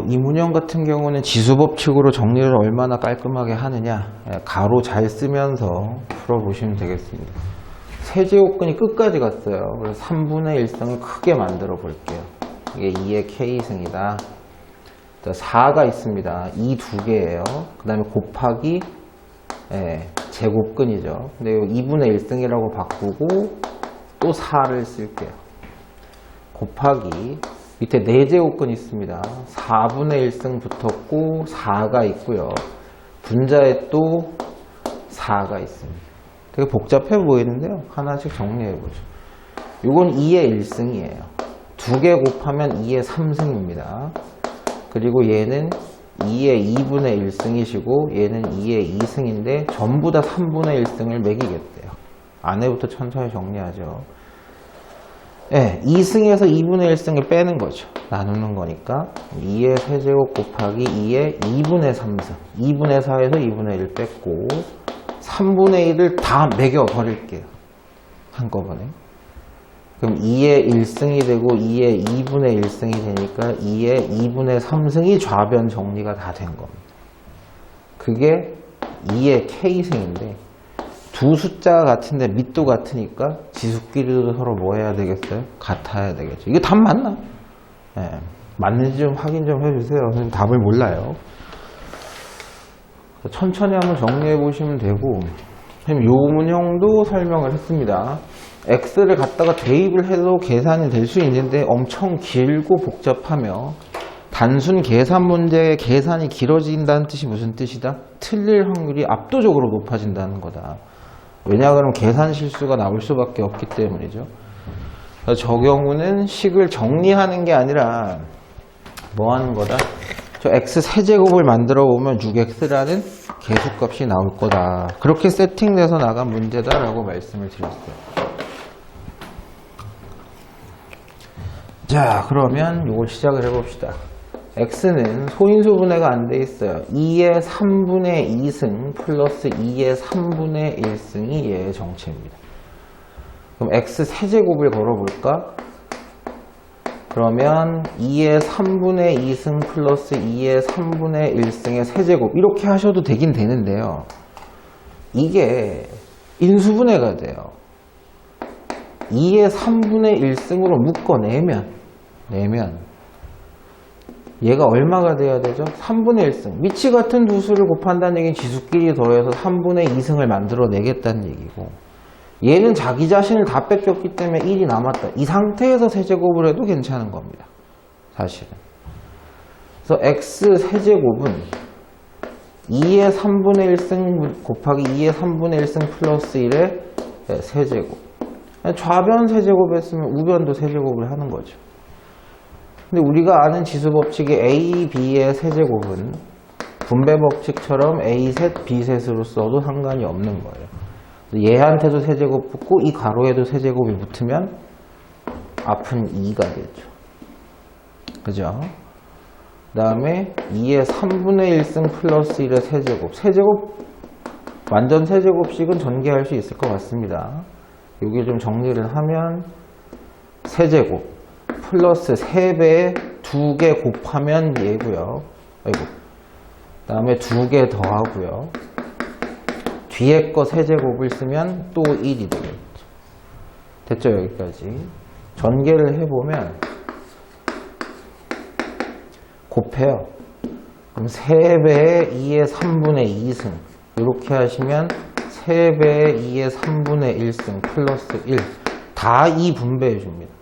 이 문형 같은 경우는 지수법칙으로 정리를 얼마나 깔끔하게 하느냐, 가로 잘 쓰면서 풀어보시면 되겠습니다. 세제곱근이 끝까지 갔어요. 그래서 3분의 1승을 크게 만들어 볼게요. 이게 2의 K승이다. 4가 있습니다. 이 두 개예요. 그 다음에 곱하기 제곱근이죠. 근데 2분의 1승이라고 바꾸고 또 4를 쓸게요. 곱하기 밑에 4제곱근 있습니다. 4분의 1승 붙었고 4가 있고요. 분자에 또 4가 있습니다. 되게 복잡해 보이는데요. 하나씩 정리해보죠. 이건 2의 1승이에요. 두 개 곱하면 2의 3승입니다. 그리고 얘는 2의 2분의 1승이시고 얘는 2의 2승인데 전부 다 3분의 1승을 매기겠대요. 안에부터 천천히 정리하죠. 2승에서 2분의 1승을 빼는 거죠. 나누는 거니까 2의 세제곱 곱하기 2의 2분의 3승 2분의 4에서 2분의 1 뺐고 3분의 1을 다 매겨 버릴게요. 한꺼번에. 그럼 2의 1승이 되고 2의 2분의 1승이 되니까 2의 2분의 3승이 좌변 정리가 다 된 겁니다. 그게 2의 K승인데 두 숫자가 같은데 밑도 같으니까 지수끼리도 서로 뭐 해야 되겠어요? 같아야 되겠죠. 이게 답 맞나? 맞는지 좀 확인 좀 해주세요. 선생님 답을 몰라요. 천천히 한번 정리해 보시면 되고, 선생님 요 문형도 설명을 했습니다. X를 갖다가 대입을 해도 계산이 될 수 있는데 엄청 길고 복잡하며 단순 계산 문제의 계산이 길어진다는 뜻이 무슨 뜻이다? 틀릴 확률이 압도적으로 높아진다는 거다. 왜냐 그러면 계산 실수가 나올 수밖에 없기 때문이죠. 저 경우는 식을 정리하는 게 아니라 뭐 하는 거다? 저 x 세제곱을 만들어 보면 6x라는 계수값이 나올 거다. 그렇게 세팅돼서 나간 문제다라고 말씀을 드렸어요. 자, 그러면 이걸 시작을 해봅시다. x는 소인수분해가 안 돼 있어요. 2의 3분의 2승 플러스 2의 3분의 1승이 얘의 정체입니다. 그럼 x 세제곱을 걸어볼까? 그러면 2의 3분의 2승 플러스 2의 3분의 1승의 세제곱 이렇게 하셔도 되긴 되는데요. 이게 인수분해가 돼요. 2의 3분의 1승으로 묶어내면 얘가 얼마가 돼야 되죠? 3분의 1승. 위치 같은 두 수를 곱한다는 얘기는 지수끼리 더해서 3분의 2승을 만들어내겠다는 얘기고, 얘는 자기 자신을 다 뺏겼기 때문에 1이 남았다. 이 상태에서 세제곱을 해도 괜찮은 겁니다. 사실은. 그래서 x 세제곱은 2의 3분의 1승 곱하기 2의 3분의 1승 플러스 1의 세제곱. 좌변 세제곱 했으면 우변도 세제곱을 하는 거죠. 근데 우리가 아는 지수법칙의 A, B의 세제곱은 분배법칙처럼 A셋, B셋으로 써도 상관이 없는 거예요. 얘한테도 세제곱 붙고 이 가로에도 세제곱이 붙으면 앞은 2가 되죠. 그죠? 그 다음에 2의 3분의 1승 플러스 1의 세제곱. 세제곱, 완전 세제곱식은 전개할 수 있을 것 같습니다. 여기 좀 정리를 하면 세제곱 플러스 3배에 2개 곱하면 얘고요. 아이고. 그 다음에 2개 더하고요. 뒤에 거 세제곱을 쓰면 또 1이 되겠죠. 됐죠? 여기까지. 전개를 해보면 곱해요. 그럼 3배에 2의 3분의 2승 이렇게 하시면 3배에 2의 3분의 1승 플러스 1 다 2 분배해 줍니다.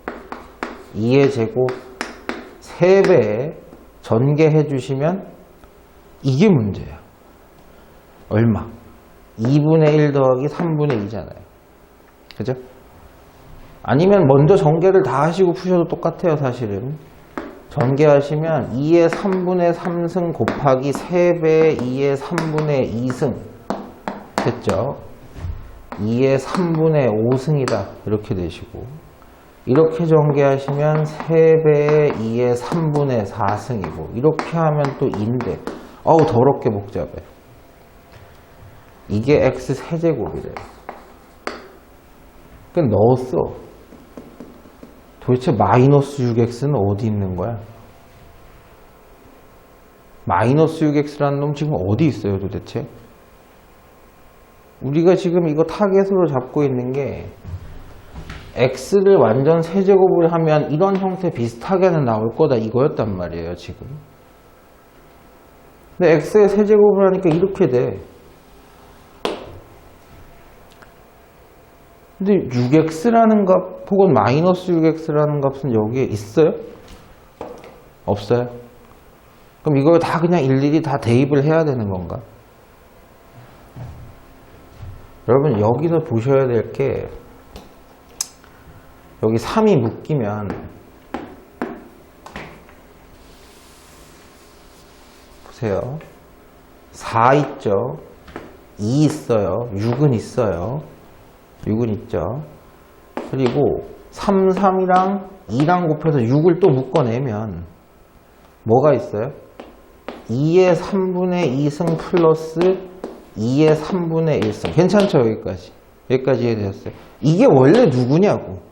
2의 제곱 3배에 전개해 주시면 이게 문제예요. 얼마? 2분의 1 더하기 3분의 2잖아요. 그죠? 아니면 먼저 전개를 다 하시고 푸셔도 똑같아요. 사실은. 전개하시면 2의 3분의 3승 곱하기 3배의 2의 3분의 2승 됐죠? 2의 3분의 5승이다. 이렇게 되시고 이렇게 전개하시면 3배의 2의 3분의 4승이고 이렇게 하면 또 2인데 어우 더럽게 복잡해. 이게 x 세제곱이래요. 그냥 넣었어. 도대체 마이너스 6x는 어디 있는 거야? 마이너스 6x라는 놈 지금 어디 있어요 도대체? 우리가 지금 이거 타겟으로 잡고 있는 게 x를 완전 세제곱을 하면 이런 형태 비슷하게는 나올 거다 이거였단 말이에요 지금. 근데 x의 세제곱을 하니까 이렇게 돼. 근데 6x라는 값 혹은 마이너스 6x라는 값은 여기에 있어요? 없어요? 그럼 이걸 다 그냥 일일이 다 대입을 해야 되는 건가? 여러분 여기서 보셔야 될 게 여기 3이 묶이면 보세요. 4 있죠? 2 있어요. 6은 있어요. 6은 있죠. 그리고 3, 3이랑 2랑 곱해서 6을 또 묶어내면 뭐가 있어요? 2의 3분의 2승 플러스 2의 3분의 1승. 괜찮죠? 여기까지. 여기까지 이해되셨어요? 이게 원래 누구냐고.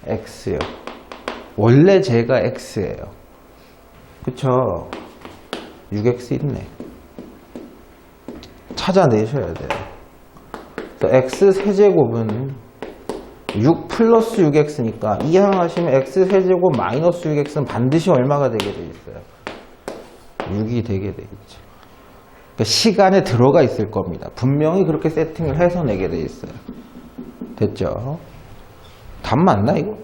x요. 원래 제가 x예요. 그쵸? 6x 있네. 찾아내셔야 돼요. 그래서 x 세제곱은 6 플러스 6x니까 이항하시면 x 세제곱 마이너스 6x는 반드시 얼마가 되게 돼 있어요? 6이 되게 되겠죠. 그러니까 시간에 들어가 있을 겁니다. 분명히 그렇게 세팅을 해서 내게 돼 있어요. 됐죠? 답 맞나 이거?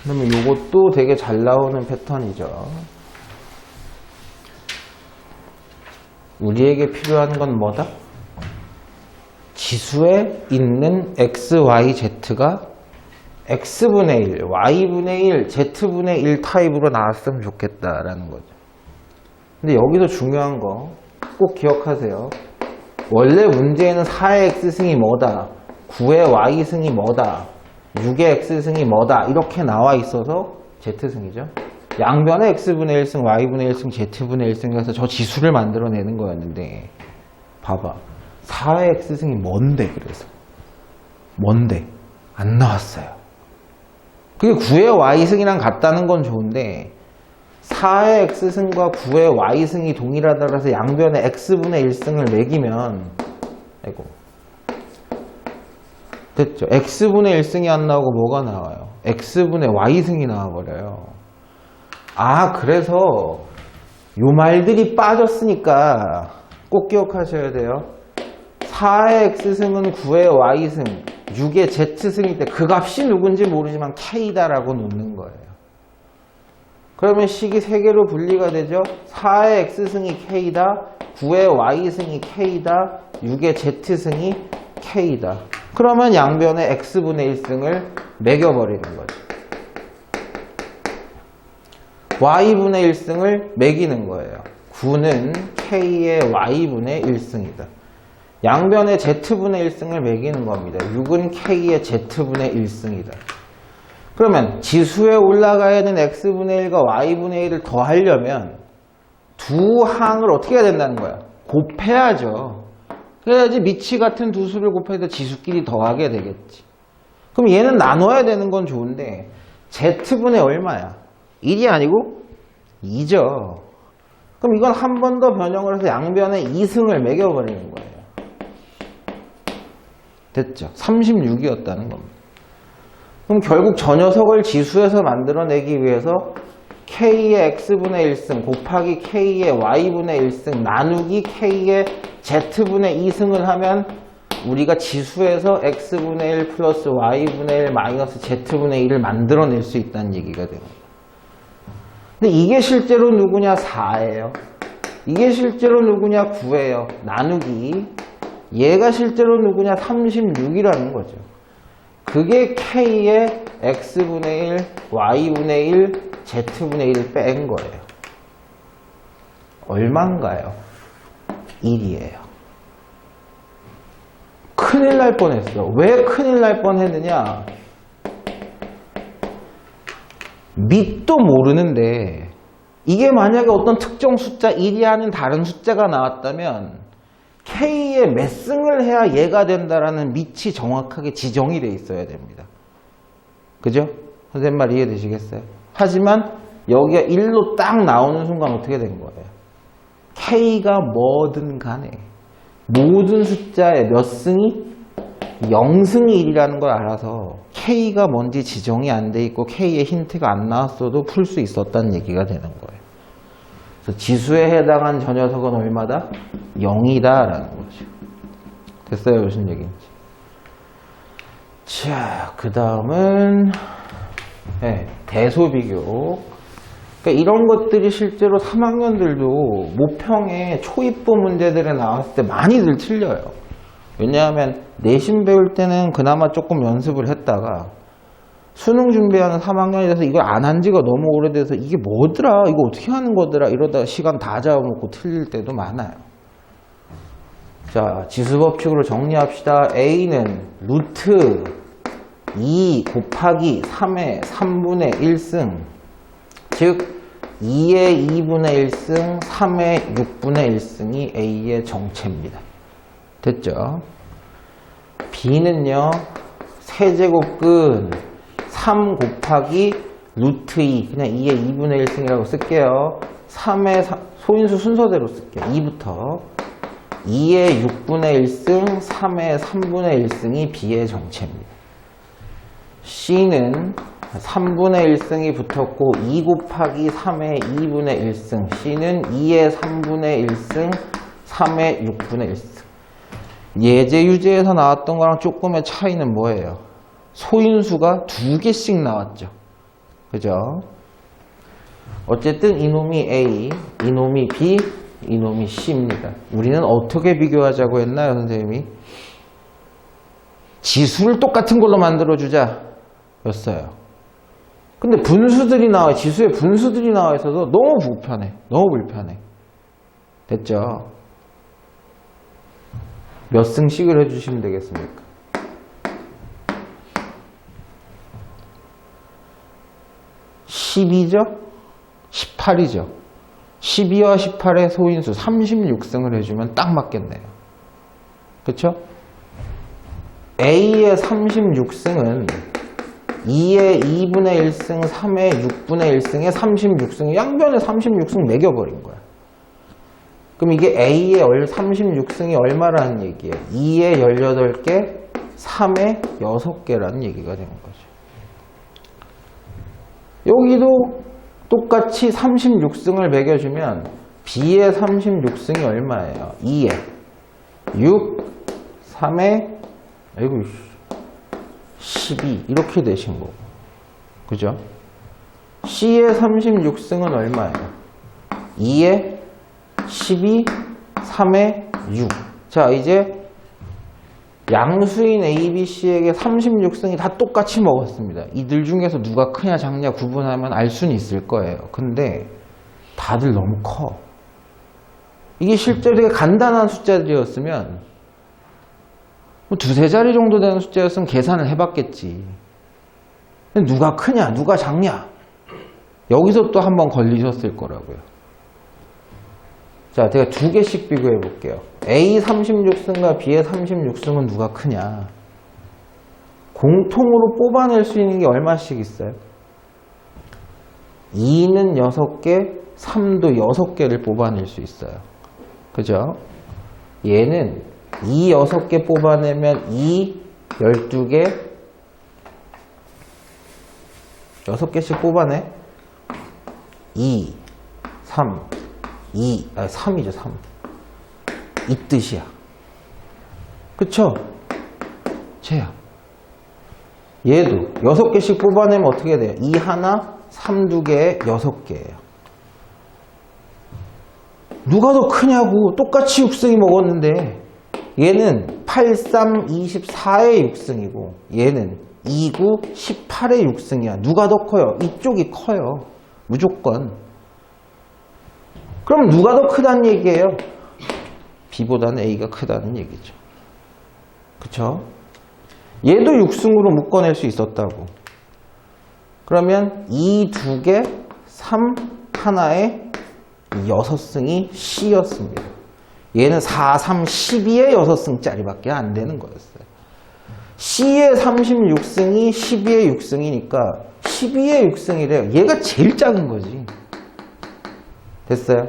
그러면 이것도 되게 잘 나오는 패턴이죠. 우리에게 필요한 건 뭐다? 지수에 있는 x, y, z가 x분의 1, y분의 1, z분의 1 타입으로 나왔으면 좋겠다라는 거죠. 근데 여기서 중요한 거 꼭 기억하세요. 원래 문제에는 4의 x승이 뭐다, 9의 y승이 뭐다, 6의 x승이 뭐다 이렇게 나와 있어서 z승이죠. 양변에 x분의 1승, y분의 1승, z분의 1승 해서 저 지수를 만들어내는 거였는데 봐봐. 4의 x승이 뭔데 그래서? 뭔데? 안 나왔어요. 그게 9의 y승이랑 같다는 건 좋은데 4의 x승과 9의 y승이 동일하다고 해서 양변에 x분의 1승을 매기면 아이고 됐죠. x분의 1승이 안 나오고 뭐가 나와요? x분의 y승이 나와버려요. 아 그래서 요 말들이 빠졌으니까 꼭 기억하셔야 돼요. 4의 x승은 9의 y승, 6의 z승일 때 그 값이 누군지 모르지만 k다라고 놓는 거예요. 그러면 식이 3개로 분리가 되죠. 4의 x승이 k다, 9의 y승이 k다, 6의 z승이 k다. 그러면 양변에 x분의 1승을 매겨버리는 거죠. y분의 1승을 매기는 거예요. 9는 k의 y분의 1승이다. 양변에 z분의 1승을 매기는 겁니다. 6은 k의 z분의 1승이다. 그러면 지수에 올라가야 하는 x분의 1과 y분의 1을 더하려면 두 항을 어떻게 해야 된다는 거야? 곱해야죠. 그래야지 미치 같은 두 수를 곱해서 지수끼리 더하게 되겠지. 그럼 얘는 나눠야 되는 건 좋은데 z분의 얼마야? 1이 아니고 2죠. 그럼 이건 한 번 더 변형을 해서 양변에 2승을 매겨버리는 거예요. 됐죠? 36이었다는 겁니다. 그럼 결국 저 녀석을 지수에서 만들어내기 위해서 k의 x분의 1승 곱하기 k의 y분의 1승 나누기 k의 z분의 2승을 하면 우리가 지수에서 x분의 1 플러스 y분의 1 마이너스 z분의 1을 만들어낼 수 있다는 얘기가 됩니다. 근데 이게 실제로 누구냐? 4예요. 이게 실제로 누구냐? 9예요. 나누기 얘가 실제로 누구냐? 36이라는 거죠. 그게 k의 x분의 1, y분의 1, z분의 1을 뺀 거예요. 얼마인가요? 1이에요. 큰일 날 뻔했어. 왜 큰일 날 뻔했느냐? 밑도 모르는데 이게 만약에 어떤 특정 숫자 1이 아닌 다른 숫자가 나왔다면 k의 몇 승을 해야 얘가 된다라는 밑이 정확하게 지정이 돼 있어야 됩니다. 그죠? 선생님 말 이해되시겠어요? 하지만 여기가 1로 딱 나오는 순간 어떻게 된 거예요? K가 뭐든 간에 모든 숫자의 몇 승이 0승이 1이라는 걸 알아서 K가 뭔지 지정이 안 돼 있고 K의 힌트가 안 나왔어도 풀 수 있었다는 얘기가 되는 거예요. 그래서 지수에 해당한 저 녀석은 얼마다? 0이다 라는 거죠. 됐어요? 무슨 얘기인지. 자, 그 다음은 대소비교. 그러니까 이런 것들이 실제로 3학년들도 모평에 초입부 문제들에 나왔을 때 많이들 틀려요. 왜냐하면 내신 배울 때는 그나마 조금 연습을 했다가 수능 준비하는 3학년이 돼서 이걸 안 한 지가 너무 오래돼서 이게 뭐더라? 이거 어떻게 하는 거더라? 이러다가 시간 다 잡아먹고 틀릴 때도 많아요. 자, 지수법칙으로 정리합시다. A는 루트 2 곱하기 3의 3분의 1승, 즉 2의 2분의 1승, 3의 6분의 1승이 A의 정체입니다. 됐죠? B는요, 세제곱근 3 곱하기 루트 2, 그냥 2의 2분의 1승이라고 쓸게요. 3의 소인수 순서대로 쓸게요. 2부터 2의 6분의 1승, 3의 3분의 1승이 B의 정체입니다. C는 3분의 1승이 붙었고 2 곱하기 3의 2분의 1승, C는 2의 3분의 1승, 3의 6분의 1승. 예제 유제에서 나왔던 거랑 조금의 차이는 뭐예요? 소인수가 2개씩 나왔죠. 그죠? 어쨌든 이놈이 A, 이놈이 B, 이놈이 C입니다. 우리는 어떻게 비교하자고 했나요, 선생님이? 지수를 똑같은 걸로 만들어주자 였어요. 근데 분수들이 나와, 지수에 분수들이 나와 있어서 너무 불편해. 너무 불편해. 됐죠? 몇 승씩을 해주시면 되겠습니까? 12죠? 18이죠? 12와 18의 소인수 36승을 해주면 딱 맞겠네요. 그쵸? A의 36승은 2의 2분의 1승, 3의 6분의 1승의 36승, 양변에 36승 매겨버린 거야. 그럼 이게 A의 36승이 얼마라는 얘기예요? 2의 18개, 3의 6개라는 얘기가 되는 거죠. 여기도 똑같이 36승을 매겨주면 B의 36승이 얼마예요? 2에 6, 3에 아이고 12 이렇게 되신 거고, 그죠? C의 36승은 얼마예요? 2에 12, 3에 6. 자, 이제 양수인 A, B, C에게 36승이 다 똑같이 먹었습니다. 이들 중에서 누가 크냐 작냐 구분하면 알 수는 있을 거예요. 근데 다들 너무 커. 이게 실제로 되게 간단한 숫자들이었으면 뭐 두세 자리 정도 되는 숫자였으면 계산을 해봤겠지. 근데 누가 크냐 누가 작냐 여기서 또 한번 걸리셨을 거라고요. 자, 제가 두 개씩 비교해 볼게요. A 36승과 B의 36승은 누가 크냐? 공통으로 뽑아낼 수 있는 게 얼마씩 있어요? 2는 6개, 3도 6개를 뽑아낼 수 있어요. 그죠? 얘는 2 6개 뽑아내면 2 12개 6개씩 뽑아내 2 3 3이죠 3 이 뜻이야. 그쵸? 쟤야. 얘도 6개씩 뽑아내면 어떻게 돼요? 2 하나 3 2개에 6개예요. 누가 더 크냐고. 똑같이 6승이 먹었는데 얘는 8, 3, 24의 6승이고 얘는 2, 9, 18의 6승이야. 누가 더 커요? 이쪽이 커요. 무조건. 그럼 누가 더 크다는 얘기예요? B보다는 A가 크다는 얘기죠. 그쵸? 얘도 6승으로 묶어낼 수 있었다고. 그러면 2, 2개, 3, 하나에 6승이 C였습니다. 얘는 4, 3, 12에 6승짜리밖에 안 되는 거였어요. C의 36승이 12의 6승이니까 12의 6승이래요. 얘가 제일 작은 거지. 됐어요?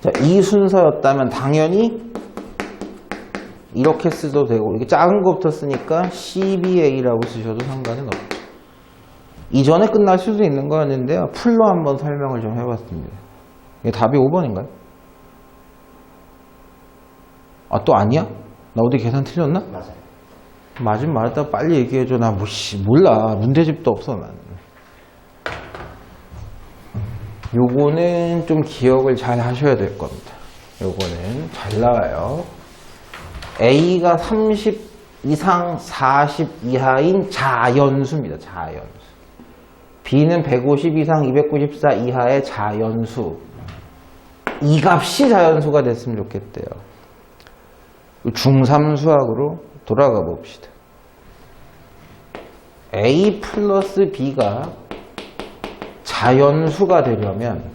자, 이 순서였다면 당연히 이렇게 써도 되고, 이게 작은 것부터 쓰니까 12a라고 쓰셔도 상관은 없죠. 이전에 끝날 수도 있는 거였는데요. 풀로 한번 설명을 좀 해봤습니다. 이게 답이 5번인가요? 아, 또 아니야? 나 어디 계산 틀렸나? 맞아요. 맞으면 말했다 빨리 얘기해줘. 나 몰라. 문제집도 없어, 나는. 요거는 좀 기억을 잘 하셔야 될 겁니다. 요거는 잘 나와요. A가 30 이상 40 이하인 자연수입니다. 자연수. B는 150 이상 294 이하의 자연수. 이 값이 자연수가 됐으면 좋겠대요. 중3 수학으로 돌아가 봅시다. A 플러스 B가 자연수가 되려면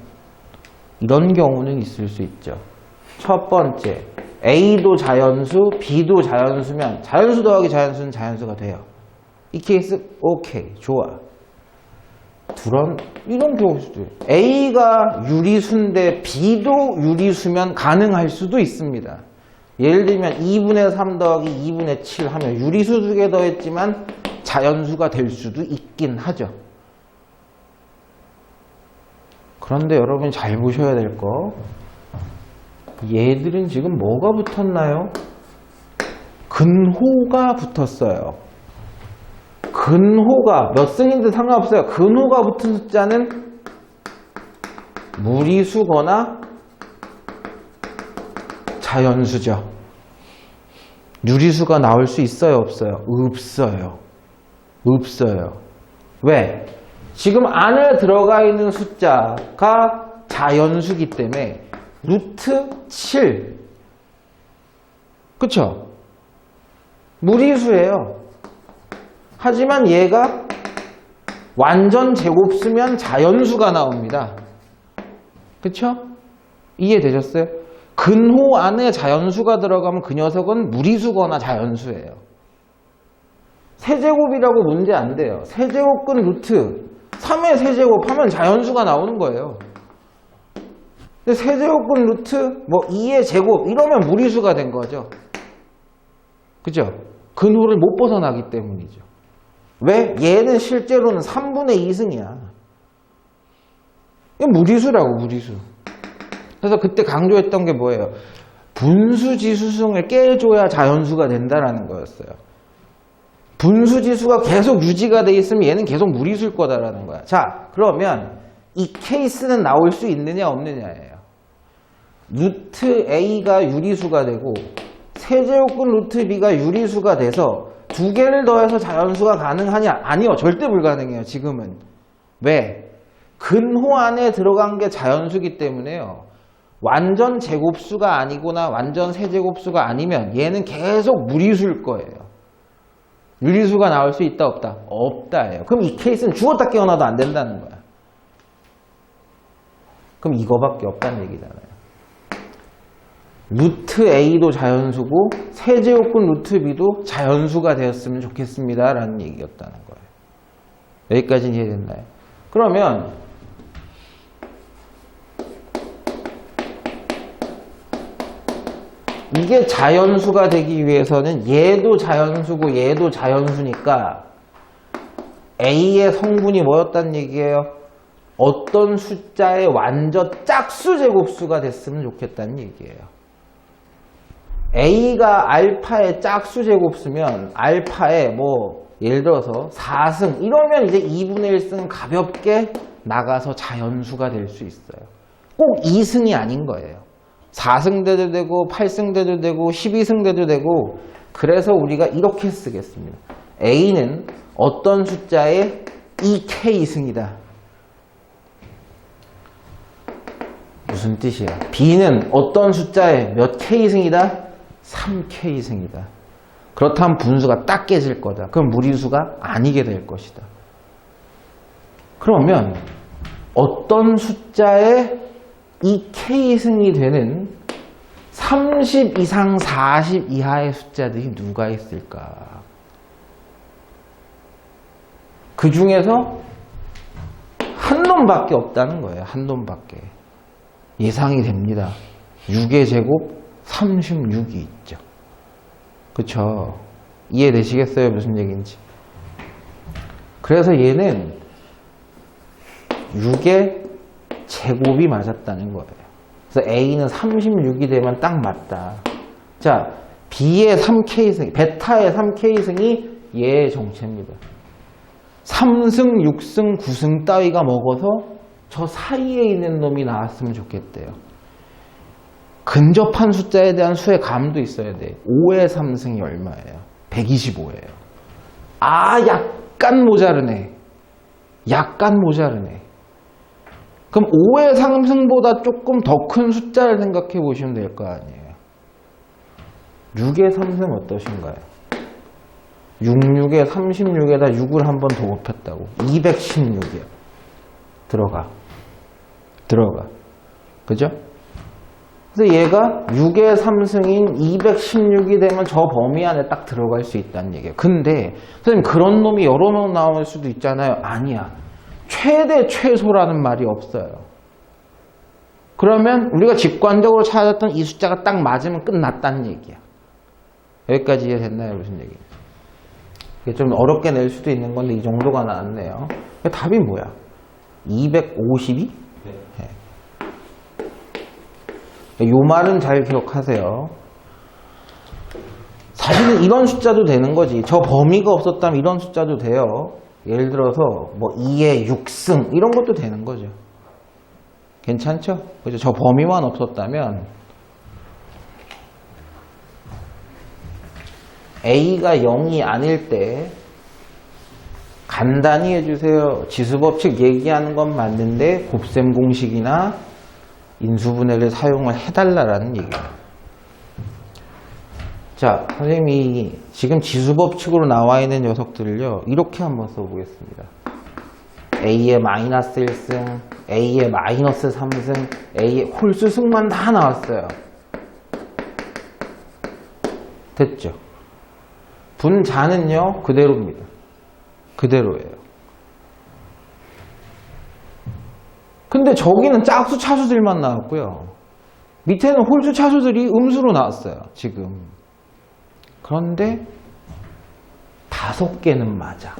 이런 경우는 있을 수 있죠. 첫 번째, A도 자연수, B도 자연수면 자연수 더하기 자연수는 자연수가 돼요. 이 케이스 오케이, 좋아. 이런 경우일 수도 있어요. A가 유리수인데 B도 유리수면 가능할 수도 있습니다. 예를 들면 2분의 3 더하기 2분의 7 하면 유리수 2개 더했지만 자연수가 될 수도 있긴 하죠. 그런데 여러분 잘 보셔야 될 거, 얘들은 지금 뭐가 붙었나요? 근호가 붙었어요. 근호가 몇 승인데 상관없어요. 근호가 붙은 숫자는 무리수거나 자연수죠. 유리수가 나올 수 있어요, 없어요? 없어요. 왜? 지금 안에 들어가 있는 숫자가 자연수기 때문에 루트 7, 그쵸? 무리수예요. 하지만 얘가 완전 제곱수면 자연수가 나옵니다. 그쵸? 이해되셨어요? 근호 안에 자연수가 들어가면 그 녀석은 무리수거나 자연수예요. 세제곱이라고 문제 안 돼요. 세제곱근 루트 3의 세제곱 하면 자연수가 나오는 거예요. 근데 세제곱근 루트 2의 제곱 이러면 무리수가 된 거죠. 그죠? 근호를 못 벗어나기 때문이죠. 왜? 얘는 실제로는 3분의 2승이야. 이게 무리수라고, 무리수. 그래서 그때 강조했던 게 뭐예요? 분수지수승을 깨줘야 자연수가 된다라는 거였어요. 분수지수가 계속 유지가 돼 있으면 얘는 계속 무리수일 거다라는 거야. 자, 그러면 이 케이스는 나올 수 있느냐 없느냐예요. 루트 A가 유리수가 되고 세제곱근 루트 B가 유리수가 돼서 두 개를 더해서 자연수가 가능하냐? 아니요. 절대 불가능해요. 지금은. 왜? 근호 안에 들어간 게 자연수기 때문에요. 완전 제곱수가 아니거나 완전 세제곱수가 아니면 얘는 계속 무리수일 거예요. 유리수가 나올 수 있다 없다? 없다예요. 그럼 이 케이스는 죽었다 깨어나도 안 된다는 거야. 그럼 이거밖에 없다는 얘기잖아요. 루트 A도 자연수고 세제곱근 루트 B도 자연수가 되었으면 좋겠습니다 라는 얘기였다는 거예요. 여기까지는 이해됐나요? 그러면 이게 자연수가 되기 위해서는 얘도 자연수고 얘도 자연수니까 A의 성분이 뭐였다는 얘기예요? 어떤 숫자의 완전 짝수 제곱수가 됐으면 좋겠다는 얘기예요. A가 알파의 짝수 제곱수면 알파의 예를 들어서 4승 이러면 이제 2분의 1승은 가볍게 나가서 자연수가 될 수 있어요. 꼭 2승이 아닌 거예요. 4승 돼도 되고 8승 돼도 되고 12승 돼도 되고 그래서 우리가 이렇게 쓰겠습니다. A는 어떤 숫자의 2K승이다. 무슨 뜻이야? B는 어떤 숫자의 몇 K승이다? 3K승이다. 그렇다면 분수가 딱 깨질 거다. 그럼 무리수가 아니게 될 것이다. 그러면 어떤 숫자의 2K승이 되는 30 이상 40 이하의 숫자들이 누가 있을까? 그 중에서 한 놈밖에 없다는 거예요. 한 놈밖에. 예상이 됩니다. 6의 제곱 36이 있죠. 그쵸? 이해되시겠어요? 무슨 얘기인지. 그래서 얘는 6의 제곱이 맞았다는 거예요. 그래서 A는 36이 되면 딱 맞다. 자, B의 3K승, 베타의 3K승이 얘의 정체입니다. 3승, 6승, 9승 따위가 먹어서 저 사이에 있는 놈이 나왔으면 좋겠대요. 근접한 숫자에 대한 수의 감도 있어야 돼. 5의 3승이 얼마예요? 125예요. 아, 약간 모자르네. 약간 모자르네. 그럼 5의 3승보다 조금 더 큰 숫자를 생각해 보시면 될 거 아니에요. 6의 3승 어떠신가요? 66에 36에다 6을 한 번 더 곱했다고. 216이요. 들어가. 그죠? 그래서 얘가 6의 3승인 216이 되면 저 범위 안에 딱 들어갈 수 있다는 얘기예요. 근데 선생님 그런 놈이 여러 명 나올 수도 있잖아요. 아니야. 최대 최소라는 말이 없어요. 그러면 우리가 직관적으로 찾았던 이 숫자가 딱 맞으면 끝났다는 얘기야. 여기까지 이해됐나요? 무슨 얘기? 이게 좀 어렵게 낼 수도 있는 건데 이 정도가 나왔네요. 답이 뭐야? 252? 네. 요 말은 잘 기억하세요. 사실은 이런 숫자도 되는 거지. 저 범위가 없었다면 이런 숫자도 돼요. 예를 들어서 뭐 2의 6승 이런 것도 되는 거죠. 괜찮죠? 그죠? 저 범위만 없었다면 A가 0이 아닐 때 간단히 해주세요. 지수법칙 얘기하는 건 맞는데 곱셈 공식이나 인수분해를 사용을 해달라는 얘기예요. 자, 선생님이 지금 지수법칙으로 나와 있는 녀석들을요, 이렇게 한번 써보겠습니다. A의 마이너스 1승, A의 마이너스 3승, A의 홀수승만 다 나왔어요. 됐죠? 분자는요, 그대로입니다. 그대로예요. 근데 저기는 짝수 차수들만 나왔고요. 밑에는 홀수 차수들이 음수로 나왔어요. 지금. 그런데 5개는 맞아.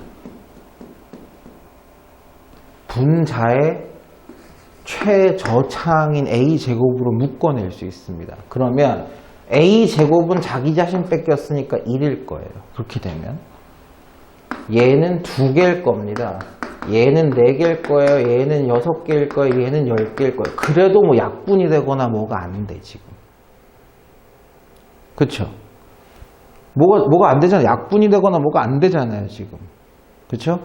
분자의 최저차항인 A제곱으로 묶어낼 수 있습니다. 그러면 A제곱은 자기 자신 뺏겼으니까 1일 거예요. 그렇게 되면 얘는 2개일 겁니다. 얘는 4개일 거예요. 얘는 6개일 거예요. 얘는 10개일 거예요. 그래도 뭐 약분이 되거나 뭐가 안 돼, 지금. 그쵸? 뭐가 안 되잖아요. 약분이 되거나 뭐가 안 되잖아요, 지금. 그쵸?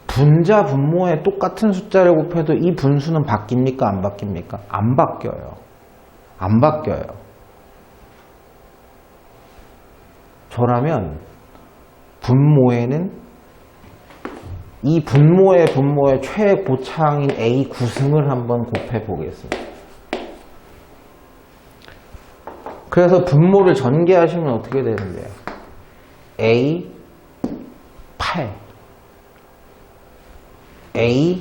분자, 분모에 똑같은 숫자를 곱해도 이 분수는 바뀝니까? 안 바뀝니까? 안 바뀌어요. 안 바뀌어요. 저라면 분모에는 이 분모의 최고차항인 A 9승을 한번 곱해 보겠습니다. 그래서 분모를 전개하시면 어떻게 되는데요? A 8, A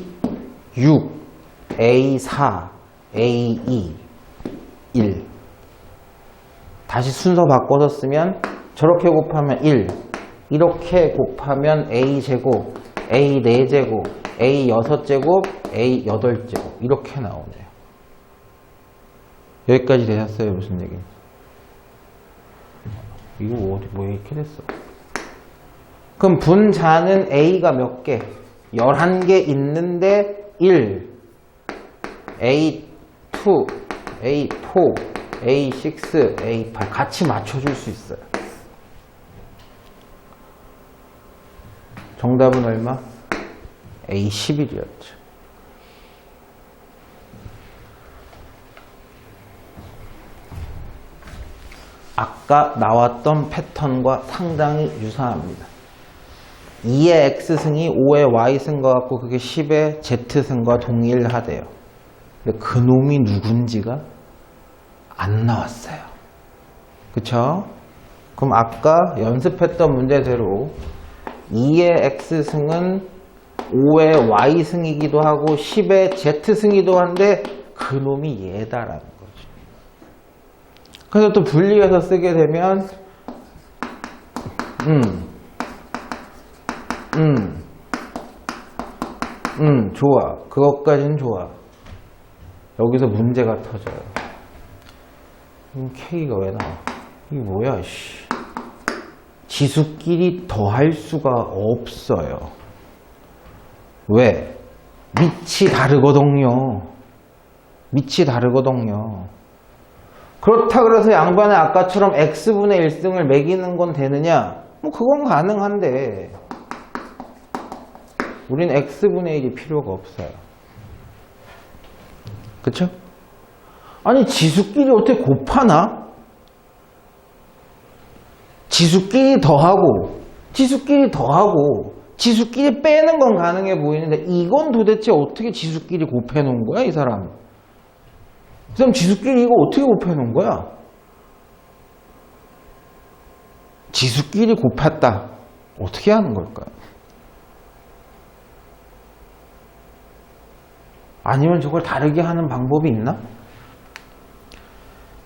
6, A 4, A 2, 1. 다시 순서 바꿔서 쓰면 저렇게 곱하면 1, 이렇게 곱하면 A제곱, A 4제곱, A 6제곱, A 8제곱 이렇게 나오네요. 여기까지 되셨어요? 무슨 얘기? 이거 왜 이렇게 됐어? 그럼 분자는 A가 몇 개? 11개 있는데 1, A2, A4, A6, A8 같이 맞춰줄 수 있어요. 정답은 얼마? A11이었죠. 아까 나왔던 패턴과 상당히 유사합니다. 2의 X승이 5의 Y승과 같고 그게 10의 Z승과 동일하대요. 근데 그 놈이 누군지가 안 나왔어요. 그쵸? 그럼 아까 연습했던 문제대로 2의 x승은 5의 y승이기도 하고 10의 z승이기도 한데 그놈이 얘다라는 거죠. 그래서 또 분리해서 쓰게 되면 좋아. 그것까지는 좋아. 여기서 문제가 터져요. K가 왜 나와? 이게 뭐야, 씨. 지수끼리 더할 수가 없어요. 왜? 밑이 다르거든요. 밑이 다르거든요. 그렇다 그래서 양변에 아까처럼 x분의 1승을 매기는 건 되느냐? 뭐 그건 가능한데 우린 x분의 1이 필요가 없어요. 그쵸? 아니 지수끼리 어떻게 곱하나? 지수끼리 더하고 지수끼리 빼는 건 가능해 보이는데 이건 도대체 어떻게 지수끼리 곱해 놓은 거야 이 사람? 이 사람 지수끼리 이거 어떻게 곱해 놓은 거야? 지수끼리 곱했다. 어떻게 하는 걸까요? 아니면 저걸 다르게 하는 방법이 있나?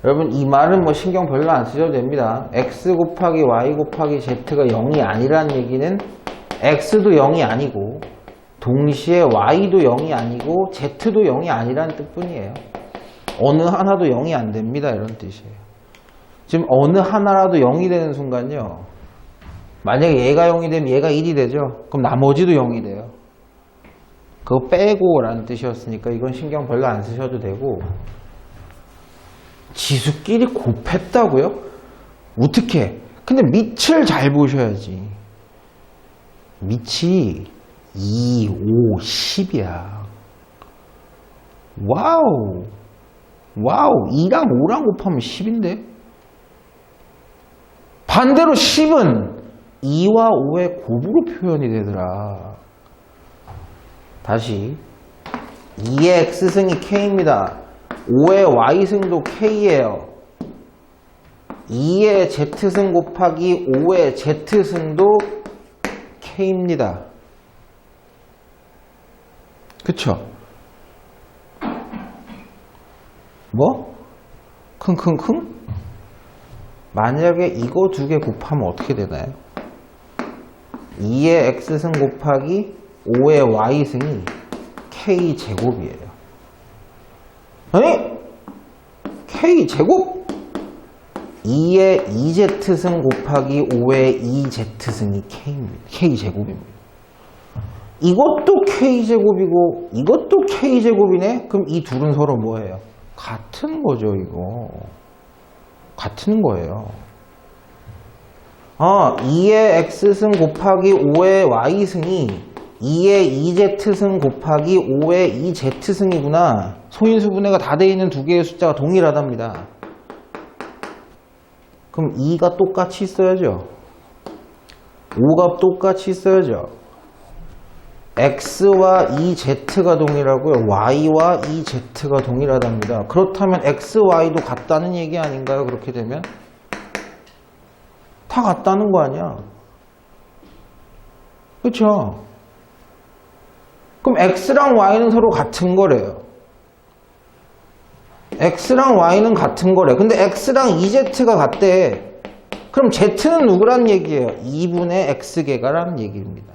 여러분 이 말은 뭐 신경 별로 안 쓰셔도 됩니다. x 곱하기 y 곱하기 z가 0이 아니라는 얘기는 x도 0이 아니고 동시에 y도 0이 아니고 z도 0이 아니라는 뜻뿐이에요. 어느 하나도 0이 안 됩니다. 이런 뜻이에요. 지금 어느 하나라도 0이 되는 순간요. 만약에 얘가 0이 되면 얘가 1이 되죠. 그럼 나머지도 0이 돼요. 그거 빼고 라는 뜻이었으니까 이건 신경 별로 안 쓰셔도 되고 지수끼리 곱했다고요? 어떻게? 근데 밑을 잘 보셔야지. 밑이 2, 5, 10이야. 와우. 2랑 5랑 곱하면 10인데? 반대로 10은 2와 5의 곱으로 표현이 되더라. 다시 2의 x승이 k입니다. 5의 y승도 k예요. 2의 z승 곱하기 5의 z승도 k입니다. 그쵸? 뭐? 킁킁킁? 만약에 이거 두 개 곱하면 어떻게 되나요? 2의 x승 곱하기 5의 y승이 k제곱이에요. 아니? k제곱? 2의 2z승 곱하기 5의 2z승이 k제곱입니다. 이것도 k제곱이고 이것도 k제곱이네? 그럼 이 둘은 서로 뭐예요? 같은 거죠, 이거. 같은 거예요. 2의 x승 곱하기 5의 y승이 2의 2z승 곱하기 5의 2z승이구나. 소인수분해가 다 돼 있는 두 개의 숫자가 동일하답니다. 그럼 2가 똑같이 있어야죠. 5가 똑같이 있어야죠. x와 2z가 동일하고요. y와 2z가 동일하답니다. 그렇다면 x, y도 같다는 얘기 아닌가요? 그렇게 되면? 다 같다는 거 아니야. 그렇죠? 그럼 x랑 y는 서로 같은 거래요. x랑 y는 같은 거래. 근데 x랑 2z가 같대. 그럼 z는 누구란 얘기예요? 2분의 x개가라는 얘기입니다.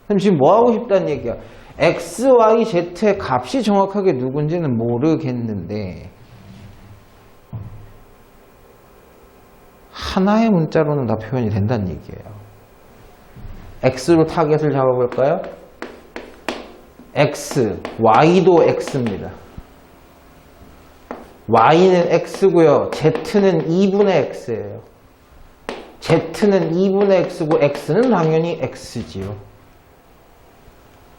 그럼 지금 뭐 하고 싶다는 얘기야? x, y, z의 값이 정확하게 누군지는 모르겠는데 하나의 문자로는 다 표현이 된다는 얘기예요. x로 타겟을 잡아볼까요? x, y도 x입니다. y는 x고요. z는 2분의 x예요. z는 2분의 x고 x는 당연히 x지요.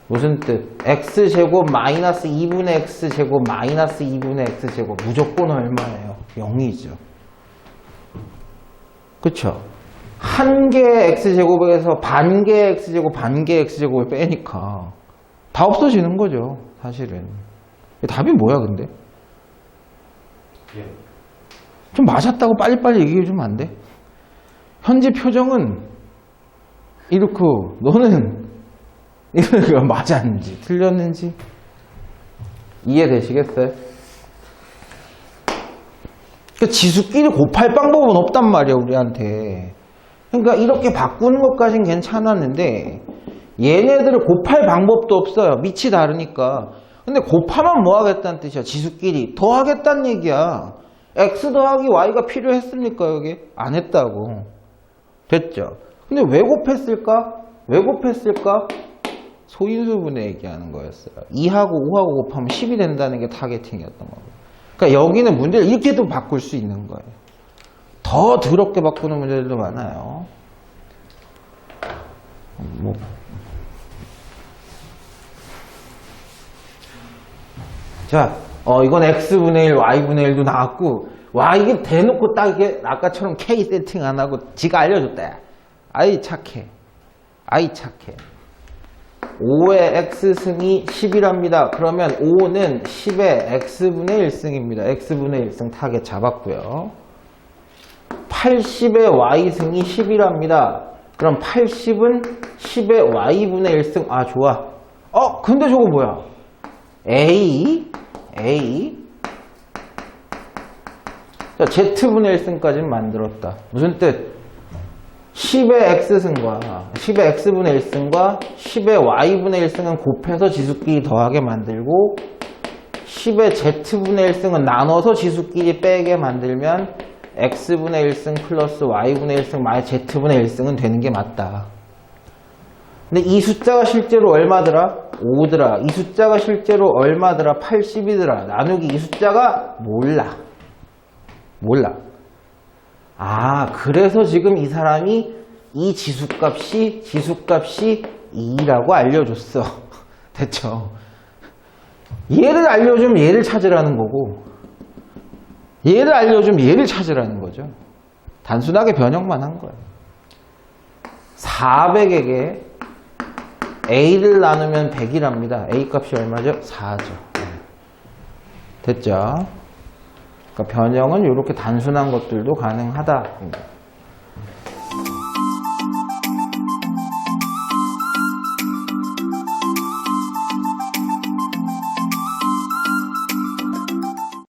무슨 뜻? x제곱 마이너스 2분의 x제곱 마이너스 2분의 x제곱 무조건 얼마예요? 0이죠. 그쵸? 한 개의 x제곱에서 반 개의 x제곱 반 개의 x제곱을 빼니까 다 없어지는 거죠. 사실은. 답이 뭐야 근데? 좀 맞았다고 빨리빨리 얘기해 주면 안 돼? 현재 표정은 이렇게 너는 이거 맞았는지 틀렸는지 이해되시겠어요? 그러니까 지수끼리 곱할 방법은 없단 말이야 우리한테. 그러니까 이렇게 바꾸는 것까진 괜찮았는데 얘네들을 곱할 방법도 없어요. 밑이 다르니까. 근데 곱하면 뭐 하겠다는 뜻이야. 지수끼리 더하겠다는 얘기야. x 더하기 y가 필요했습니까 여기? 안 했다고. 됐죠? 근데 왜 곱했을까? 왜 곱했을까? 소인수분해 얘기하는 거였어요. 2하고 5하고 곱하면 10이 된다는 게 타겟팅이었던 거고. 그러니까 여기는 문제를 이렇게도 바꿀 수 있는 거예요. 더 더럽게 바꾸는 문제들도 많아요. 자, 이건 x분의 1, y분의 1도 나왔고, 와, 이게 대놓고 딱 이게 아까처럼 k 세팅 안 하고 지가 알려줬대. 아이 착해. 아이 착해. 5의 x승이 10이랍니다. 그러면 5는 10의 x분의 1승입니다. x분의 1승 타겟 잡았고요. 80의 y승이 10이랍니다. 그럼 80은 10의 y분의 1승. 아, 좋아. 근데 저거 뭐야? a. 자, z분의 1승까지는 만들었다. 무슨 뜻? 10의 x승과 10의 x분의 1승과 10의 y분의 1승은 곱해서 지수끼리 더하게 만들고 10의 z분의 1승은 나눠서 지수끼리 빼게 만들면 x분의 1승 플러스 y분의 1승 마이너스 z분의 1승은 되는 게 맞다. 근데 이 숫자가 실제로 얼마더라? 5더라. 이 숫자가 실제로 얼마더라? 80이더라. 나누기 이 숫자가 몰라. 그래서 지금 이 사람이 이 지수값이 2라고 알려줬어. 됐죠? 얘를 알려주면 얘를 찾으라는 거고 얘를 알려주면 얘를 찾으라는 거죠. 단순하게 변형만 한 거예요. 400에게 a를 나누면 100이랍니다. a 값이 얼마죠? 4죠. 됐죠? 그러니까 변형은 이렇게 단순한 것들도 가능하다.